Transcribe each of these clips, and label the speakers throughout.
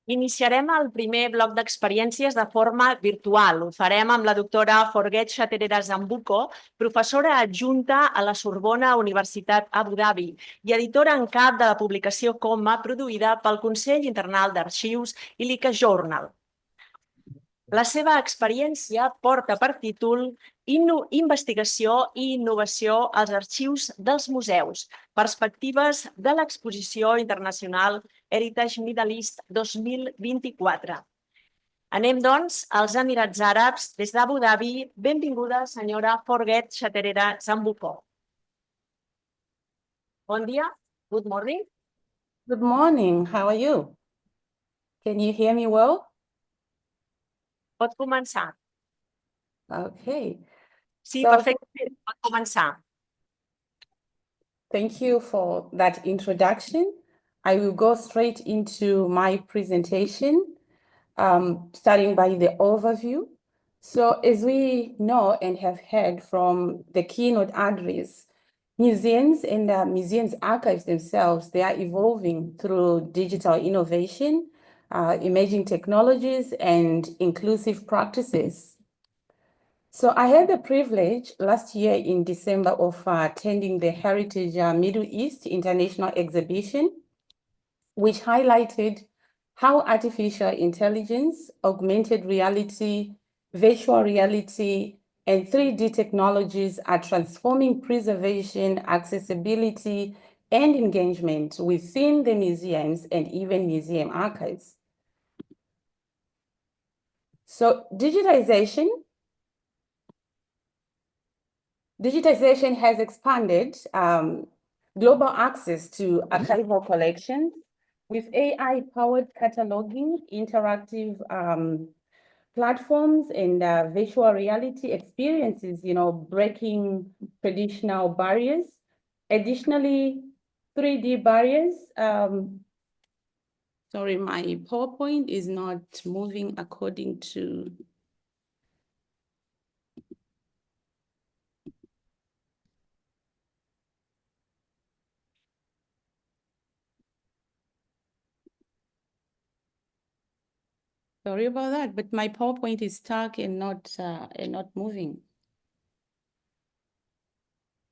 Speaker 1: Iniciarem el primer bloc d'experiències de forma virtual. Ho farem amb la doctora Chaterera-Zambuko, professora adjunta a la Sorbonne Universitat Abu Dhabi i editora en cap de la publicació Coma, produïda pel Consell Internacional d'Arxius i l'ICA Journal. La seva experiència porta per títol Investigació i innovació als arxius dels museus, perspectives de l'exposició internacional Heritage Middle East 2024. Anem, doncs, als Emirats Àrabs, des d'Abu Dhabi. Benvinguda, senyora Chaterera-Zambuko. Bon dia. Good morning.
Speaker 2: Good morning. How are you? Can you hear me well?
Speaker 1: Pot començar.
Speaker 2: Okay.
Speaker 1: Sí, perfecte. Pot començar.
Speaker 2: Thank you for that introduction. I will go straight into my presentation, starting by the overview. So as we know and have heard from the keynote address, museums and museums archives themselves, they are evolving through digital innovation, emerging technologies, and inclusive practices. So I had the privilege last year in December of attending the Heritage Middle East International Exhibition, which highlighted how artificial intelligence, augmented reality, virtual reality, and 3D technologies are transforming preservation, accessibility, and engagement within the museums and even museum archives. So digitization has expanded global access to archival collections with AI-powered cataloging, interactive platforms, and virtual reality experiences, breaking traditional barriers. Additionally, 3D barriers. Sorry, my PowerPoint is not moving according to... Sorry about that, but my PowerPoint is stuck and not moving.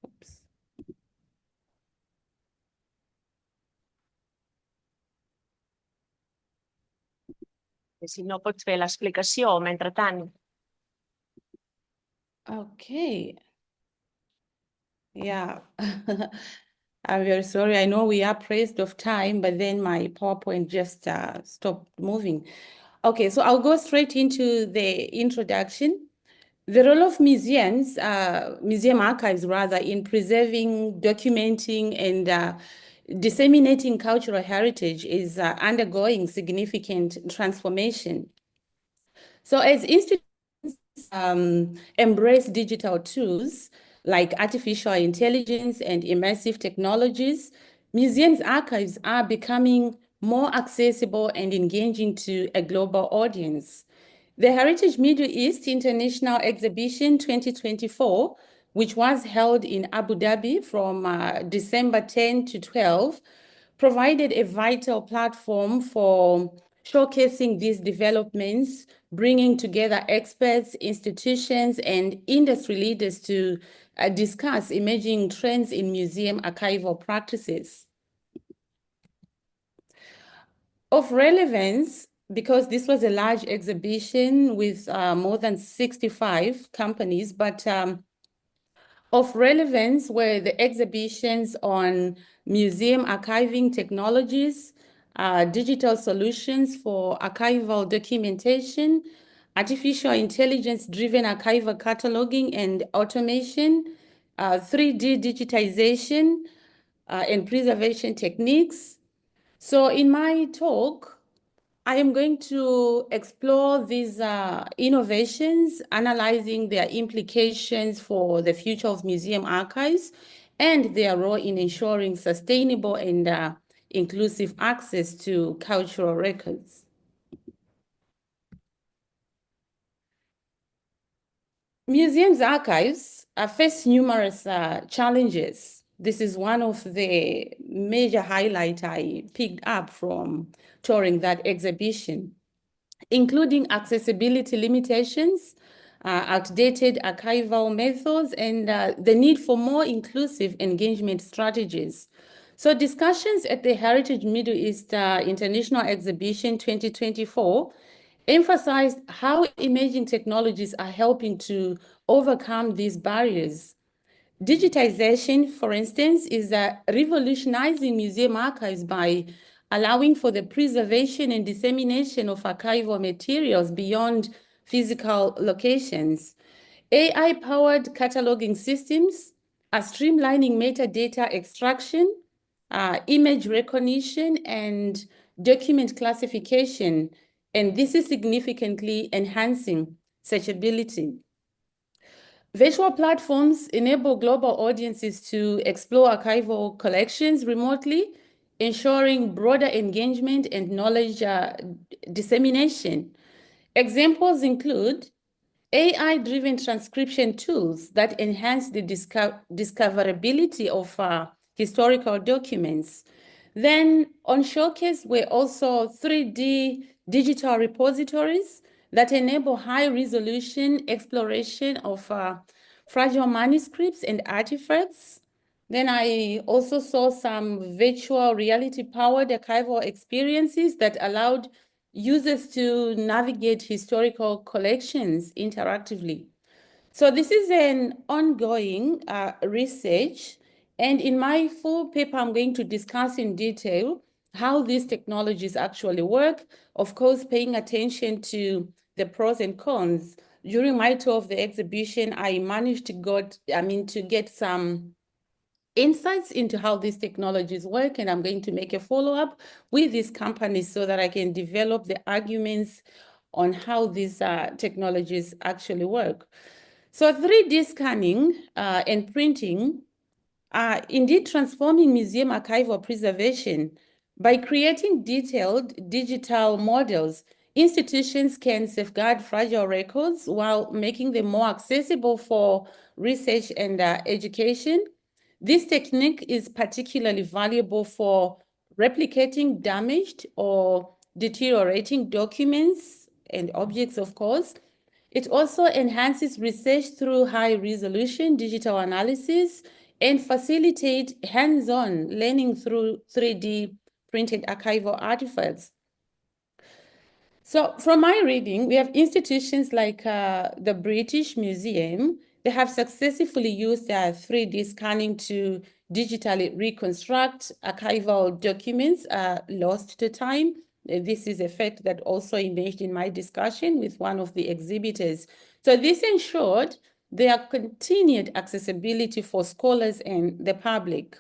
Speaker 2: Oops.
Speaker 1: Si no pots fer l'explicació, mentrestant.
Speaker 2: Okay. Yeah. I'm very sorry. I know we are pressed of time, but then my PowerPoint just stopped moving. Okay, so I'll go straight into the introduction. The role of museums, museum archives rather, in preserving, documenting, and disseminating cultural heritage is undergoing significant transformation. So as institutions embrace digital tools like artificial intelligence and immersive technologies, museums' archives are becoming more accessible and engaging to a global audience. The Heritage Middle East International Exhibition 2024, which was held in Abu Dhabi from December 10 to 12, provided a vital platform for showcasing these developments, bringing together experts, institutions, and industry leaders to discuss emerging trends in museum archival practices. Of relevance, because this was a large exhibition with more than 65 companies, but of relevance were the exhibitions on museum archiving technologies, digital solutions for archival documentation, artificial intelligence-driven archival cataloging and automation, 3D digitization, and preservation techniques. So in my talk, I am going to explore these innovations, analyzing their implications for the future of museum archives and their role in ensuring sustainable and inclusive access to cultural records. Museums archives face numerous challenges This is one of the major highlights I picked up from touring that exhibition, including accessibility limitations, outdated archival methods, and the need for more inclusive engagement strategies. So discussions at the Heritage Middle East International Exhibition 2024 emphasized how emerging technologies are helping to overcome these barriers. Digitization, for instance, is revolutionizing museum archives by allowing for the preservation and dissemination of archival materials beyond physical locations. AI-powered cataloging systems are streamlining metadata extraction, image recognition, and document classification, and this is significantly enhancing searchability. Virtual platforms enable global audiences to explore archival collections remotely, ensuring broader engagement and knowledge dissemination. Examples include AI-driven transcription tools that enhance the discoverability of historical documents. Then on Showcase were also 3D digital repositories that enable high-resolution exploration of fragile manuscripts and artifacts. Then I also saw some virtual reality-powered archival experiences that allowed users to navigate historical collections interactively. So this is an ongoing research, and in my full paper, I'm going to discuss in detail how these technologies actually work, of course, paying attention to the pros and cons. During my tour of the exhibition, I managed to get some insights into how these technologies work, and I'm going to make a follow-up with these companies so that I can develop the arguments on how these technologies actually work. So 3D scanning and printing are indeed transforming museum archival preservation. By creating detailed digital models, institutions can safeguard fragile records while making them more accessible for research and education. This technique is particularly valuable for replicating damaged or deteriorating documents and objects, of course. It also enhances research through high-resolution digital analysis and facilitate hands-on learning through 3D printed archival artifacts. So from my reading, we have institutions like the British Museum. They have successfully used 3D scanning to digitally reconstruct archival documents lost to time. This is a fact that also emerged in my discussion with one of the exhibitors. So this ensured their continued accessibility for scholars and the public.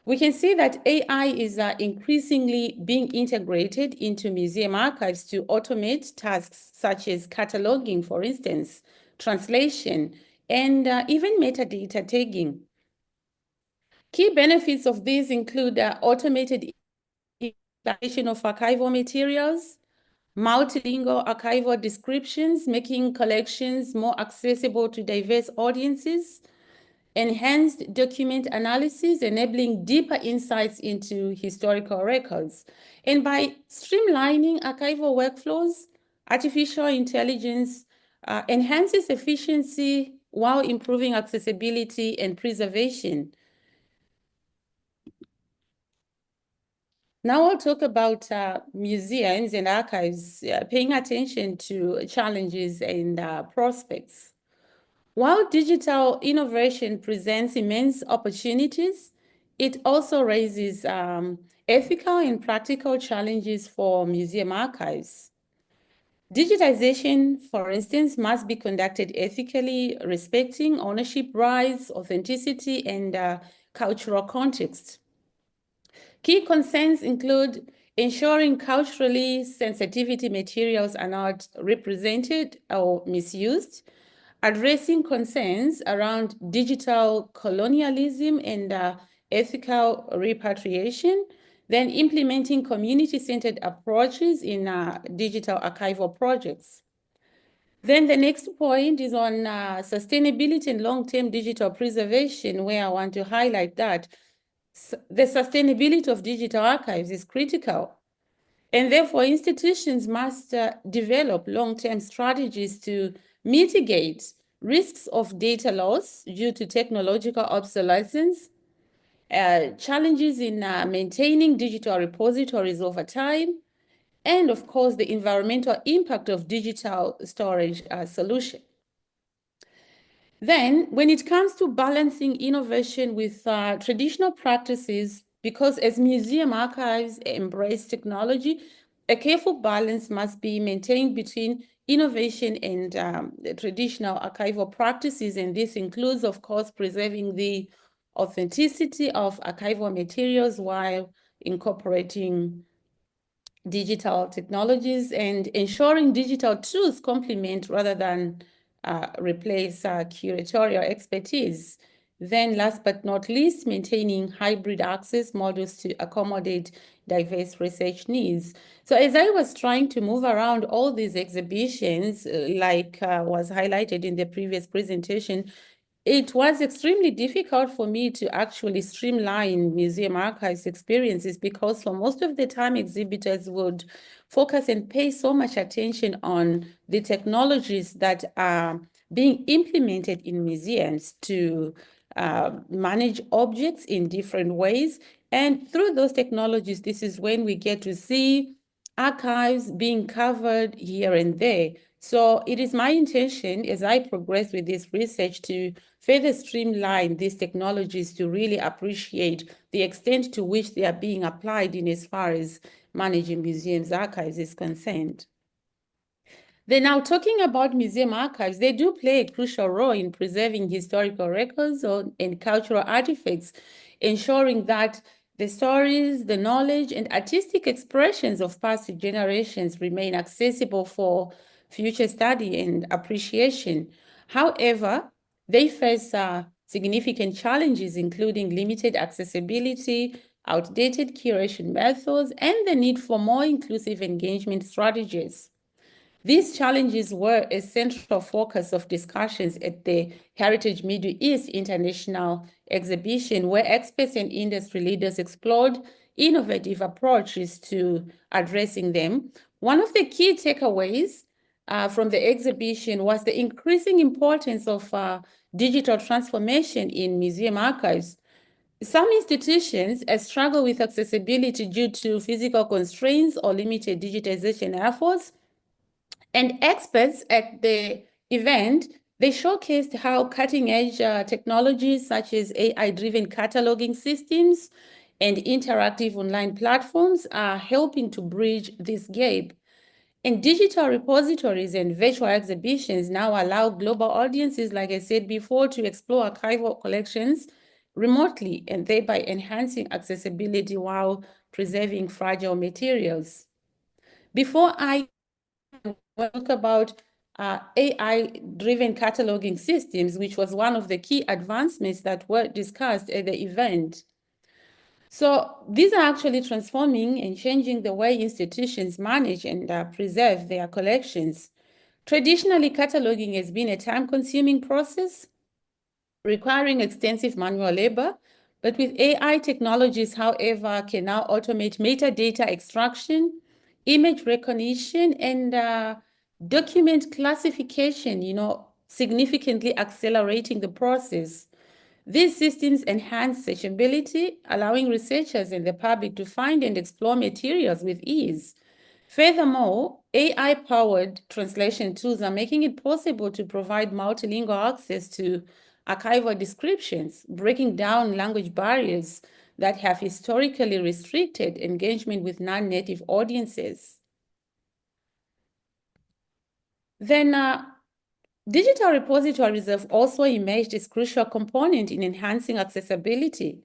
Speaker 2: We can see that AI is increasingly being integrated into museum archives to automate tasks such as cataloging, for instance, translation, and even metadata tagging. Key benefits of these include automated installation of archival materials, multilingual archival descriptions, making collections more accessible to diverse audiences, enhanced document analysis, enabling deeper insights into historical records. And by streamlining archival workflows, artificial intelligence enhances efficiency while improving accessibility and preservation. Now I'll talk about museums and archives, paying attention to challenges and prospects. While digital innovation presents immense opportunities, it also raises ethical and practical challenges for museum archives. Digitization, for instance, must be conducted ethically, respecting ownership rights, authenticity, and cultural context. Key concerns include ensuring culturally sensitive materials are not represented or misused, addressing concerns around digital colonialism and ethical repatriation, then implementing community-centered approaches in digital archival projects. Then the next point is on sustainability and long-term digital preservation, where I want to highlight that the sustainability of digital archives is critical. And therefore, institutions must develop long-term strategies to mitigate risks of data loss due to technological obsolescence, challenges in maintaining digital repositories over time, and of course, the environmental impact of digital storage solution. Then, when it comes to balancing innovation with traditional practices, because as museum archives embrace technology, a careful balance must be maintained between innovation and the traditional archival practices, and this includes, of course, preserving the authenticity of archival materials while incorporating digital technologies and ensuring digital tools complement rather than replace curatorial expertise. Then last but not least, maintaining hybrid access models to accommodate diverse research needs. So as I was trying to move around all these exhibitions, like was highlighted in the previous presentation, it was extremely difficult for me to actually streamline museum archives experiences because for most of the time exhibitors would focus and pay so much attention on the technologies that are being implemented in museums to manage objects in different ways. And through those technologies, this is when we get to see archives being covered here and there. So it is my intention as I progress with this research to further streamline these technologies to really appreciate the extent to which they are being applied in as far as managing museums' archives is concerned. Then now talking about museum archives, they do play a crucial role in preserving historical records and cultural artifacts, ensuring that the stories, the knowledge, and artistic expressions of past generations remain accessible for future study and appreciation. However, they face significant challenges, including limited accessibility, outdated curation methods, and the need for more inclusive engagement strategies. These challenges were a central focus of discussions at the Heritage Middle East International Exhibition, where experts and industry leaders explored innovative approaches to addressing them. One of the key takeaways from the exhibition was the increasing importance of digital transformation in museum archives. Some institutions struggle with accessibility due to physical constraints or limited digitization efforts. And experts at the event, they showcased how cutting-edge technologies such as AI-driven cataloging systems and interactive online platforms are helping to bridge this gap. And digital repositories and virtual exhibitions now allow global audiences, like I said before, to explore archival collections remotely and thereby enhancing accessibility while preserving fragile materials. Before I talk about AI-driven cataloging systems, which was one of the key advancements that were discussed at the event. So these are actually transforming and changing the way institutions manage and preserve their collections. Traditionally, cataloging has been a time-consuming process, requiring extensive manual labor, but with AI technologies, however, can now automate metadata extraction, image recognition, and document classification, significantly accelerating the process. These systems enhance searchability, allowing researchers and the public to find and explore materials with ease. Furthermore, AI-powered translation tools are making it possible to provide multilingual access to archival descriptions, breaking down language barriers that have historically restricted engagement with non-native audiences. Then digital repositories have also emerged as a crucial component in enhancing accessibility.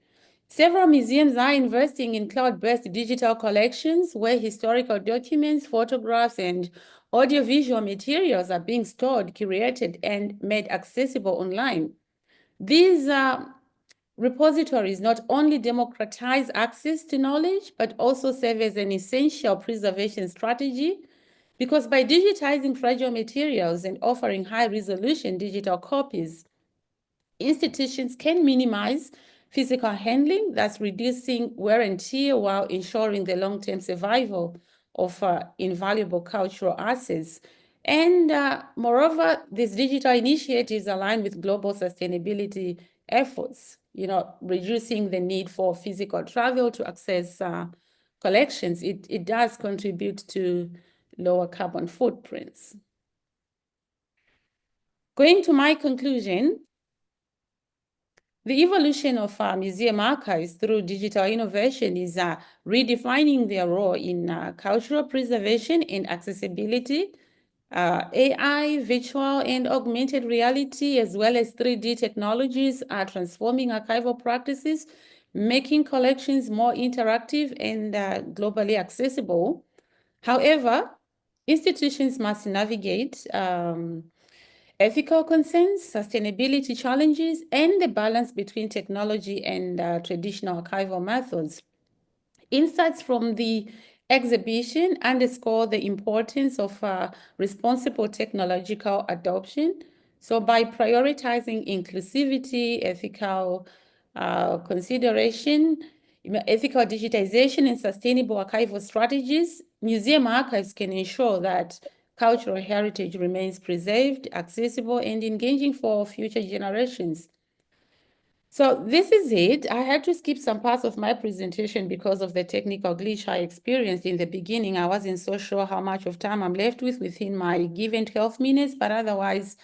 Speaker 2: Several museums are investing in cloud-based digital collections where historical documents, photographs, and audiovisual materials are being stored, curated, and made accessible online. These repositories not only democratize access to knowledge, but also serve as an essential preservation strategy Because by digitizing fragile materials and offering high-resolution digital copies, institutions can minimize physical handling, thus reducing wear and tear while ensuring the long-term survival of invaluable cultural assets. And moreover, these digital initiatives align with global sustainability efforts, reducing the need for physical travel to access collections. It does contribute to lower carbon footprints. Going to my conclusion, the evolution of museum archives through digital innovation is redefining their role in cultural preservation and accessibility. AI, virtual and augmented reality, as well as 3D technologies are transforming archival practices, making collections more interactive and globally accessible. However, institutions must navigate ethical concerns, sustainability challenges, and the balance between technology and traditional archival methods. Insights from the exhibition underscore the importance of responsible technological adoption. So by prioritizing inclusivity, ethical consideration, ethical digitization, and sustainable archival strategies, museum archives can ensure that cultural heritage remains preserved, accessible, and engaging for future generations. So this is it. I had to skip some parts of my presentation because of the technical glitch I experienced in the beginning. I wasn't so sure how much of time I'm left with within my given 12 minutes, but otherwise,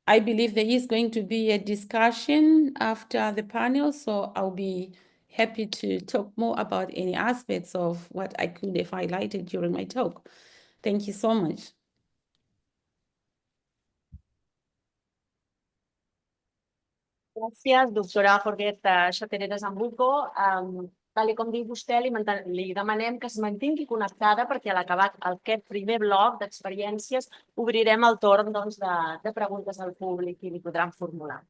Speaker 2: I believe there is going to be a discussion after the panel, so I'll be happy to talk more about any aspects of what I could have highlighted during my talk. Thank you so much.
Speaker 1: Gràcies, doctora Chaterera-Zambuko. Tal com diu vostè, li demanem que es mantingui connectada perquè a l'acabar aquest primer bloc d'experiències obrirem el torn de preguntes al públic i li podran formular.